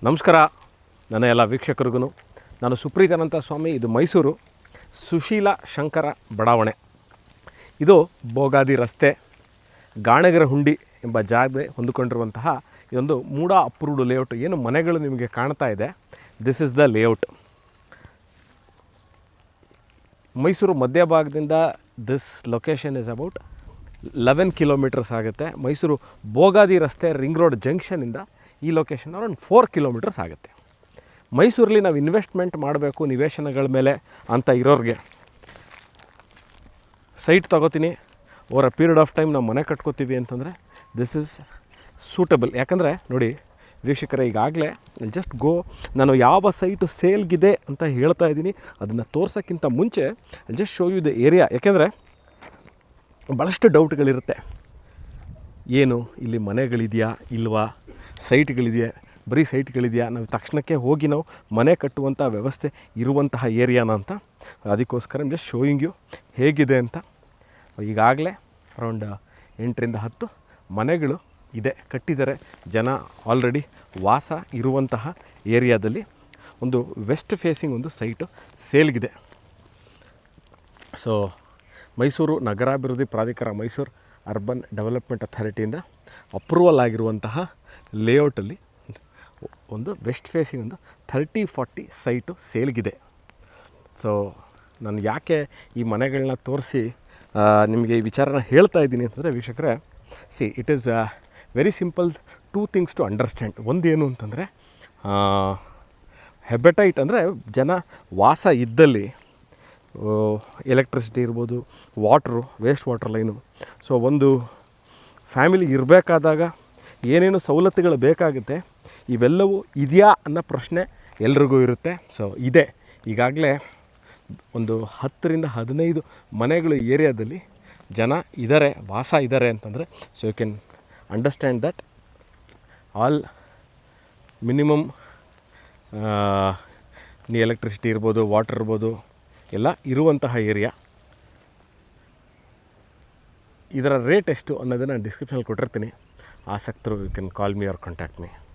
ನಮಸ್ಕಾರ ನನ್ನ ಎಲ್ಲ ವೀಕ್ಷಕರಿಗೂ. ನಾನು ಸುಪ್ರೀತಾನಂದ ಸ್ವಾಮಿ. ಇದು ಮೈಸೂರು ಸುಶೀಲ ಶಂಕರ ಬಡಾವಣೆ. ಇದು ಬೋಗಾದಿ ರಸ್ತೆ, ಗಾಣಗರಹುಂಡಿ ಎಂಬ ಜಾಗ ಹೊಂದಿಕೊಂಡಿರುವಂತಹ ಇದೊಂದು ಮೂಡ ಅಪ್ರೂವ್ಡ್ ಲೇಔಟ್. ಏನು ಮನೆಗಳು ನಿಮಗೆ ಕಾಣ್ತಾ ಇದೆ, this is the layout. Mysuru ಮಧ್ಯಭಾಗದಿಂದ this location is about 11 kilometres ಆಗುತ್ತೆ. ಮೈಸೂರು ಬೋಗಾದಿ ರಸ್ತೆ ರಿಂಗ್ ರೋಡ್ ಜಂಕ್ಷನಿಂದ ಈ ಲೊಕೇಶನ್ ಅರೌಂಡ್ 4 ಕಿಲೋಮೀಟರ್ಸ್ ಆಗುತ್ತೆ. ಮೈಸೂರಲ್ಲಿ ನಾವು ಇನ್ವೆಸ್ಟ್ಮೆಂಟ್ ಮಾಡಬೇಕು ನಿವೇಶನಗಳ ಮೇಲೆ ಅಂತ ಇರೋರಿಗೆ, ಸೈಟ್ ತೊಗೋತೀನಿ over a period of time ನಾವು ಮನೆ ಕಟ್ಕೋತೀವಿ ಅಂತಂದರೆ ದಿಸ್ ಇಸ್ ಸೂಟಬಲ್. ಯಾಕಂದರೆ ನೋಡಿ ವೀಕ್ಷಕರೇ, ಈಗಾಗಲೇ ಜಸ್ಟ್ ನಾನು ಯಾವ ಸೈಟು ಸೇಲ್ಗಿದೆ ಅಂತ ಹೇಳ್ತಾ ಇದ್ದೀನಿ, ಅದನ್ನು ತೋರ್ಸೋಕ್ಕಿಂತ ಮುಂಚೆ just show you the area. ಯಾಕೆಂದರೆ ಭಾಳಷ್ಟು ಡೌಟ್ಗಳಿರುತ್ತೆ. ಏನು ಇಲ್ಲಿ ಮನೆಗಳಿದೆಯಾ ಇಲ್ವಾ, ಸೈಟ್ಗಳಿದೆಯಾ, ಬರೀ ಸೈಟ್ಗಳಿದೆಯಾ, ನಾವು ತಕ್ಷಣಕ್ಕೆ ಹೋಗಿ ನಾವು ಮನೆ ಕಟ್ಟುವಂಥ ವ್ಯವಸ್ಥೆ ಇರುವಂತಹ ಏರಿಯಾನ ಅಂತ. ಅದಕ್ಕೋಸ್ಕರ ಜಸ್ಟ್ ಶೋಯಿಂಗ್ ಯು ಹೇಗಿದೆ ಅಂತ. ಈಗಾಗಲೇ ಅರೌಂಡ್ 8ರಿಂದ 10 ಮನೆಗಳು ಇದೆ, ಕಟ್ಟಿದ್ದಾರೆ. ಜನ ಆಲ್ರೆಡಿ ವಾಸ ಇರುವಂತಹ ಏರಿಯಾದಲ್ಲಿ ಒಂದು ವೆಸ್ಟ್ ಫೇಸಿಂಗ್ ಒಂದು ಸೈಟು ಸೇಲ್ಗಿದೆ. ಸೊ ಮೈಸೂರು ನಗರಾಭಿವೃದ್ಧಿ ಪ್ರಾಧಿಕಾರ, ಮೈಸೂರು ಅರ್ಬನ್ ಡೆವಲಪ್ಮೆಂಟ್ ಅಥಾರಿಟಿಯಿಂದ ಅಪ್ರೂವಲ್ ಆಗಿರುವಂತಹ ಲೇಔಟಲ್ಲಿ ಒಂದು ವೆಸ್ಟ್ ಫೇಸಿಂಗ್ ಒಂದು 30-40 ಸೈಟು ಸೇಲ್ಗಿದೆ. ಸೊ ನಾನು ಯಾಕೆ ಈ ಮನೆಗಳನ್ನ ತೋರಿಸಿ ನಿಮಗೆ ಈ ವಿಚಾರನ ಹೇಳ್ತಾ ಇದ್ದೀನಿ ಅಂತಂದರೆ ವೀಕ್ಷಕರೇ, it is very simple 2 things to understand. ಒಂದೇನು ಅಂತಂದರೆ ಹೆಬೆಟೈಟ್ ಅಂದರೆ ಜನ ವಾಸ ಇದ್ದಲ್ಲಿ ಎಲೆಕ್ಟ್ರಿಸಿಟಿ ಇರ್ಬೋದು, water, waste water line. So ಒಂದು ಫ್ಯಾಮಿಲಿ ಇರಬೇಕಾದಾಗ ಏನೇನು ಸವಲತ್ತುಗಳು ಬೇಕಾಗುತ್ತೆ ಇವೆಲ್ಲವೂ ಇದೆಯಾ ಅನ್ನೋ ಪ್ರಶ್ನೆ ಎಲ್ರಿಗೂ ಇರುತ್ತೆ. ಸೊ ಇದೆ, ಈಗಾಗಲೇ ಒಂದು 10ರಿಂದ 15 ಮನೆಗಳು ಏರಿಯಾದಲ್ಲಿ ಜನ ಇದ್ದಾರೆ, ವಾಸ ಇದ್ದಾರೆ ಅಂತಂದರೆ so you can understand that all minimum electricity ಇರ್ಬೋದು, ವಾಟರ್ ಇರ್ಬೋದು, ಎಲ್ಲ ಇರುವಂತಹ ಏರಿಯಾ. ಇದರ ರೇಟ್ ಎಷ್ಟು ಅನ್ನೋದನ್ನು ಡಿಸ್ಕ್ರಿಪ್ಷನಲ್ಲಿ ಕೊಟ್ಟಿರ್ತೀನಿ. ಆಸಕ್ತರು you can call me or contact me.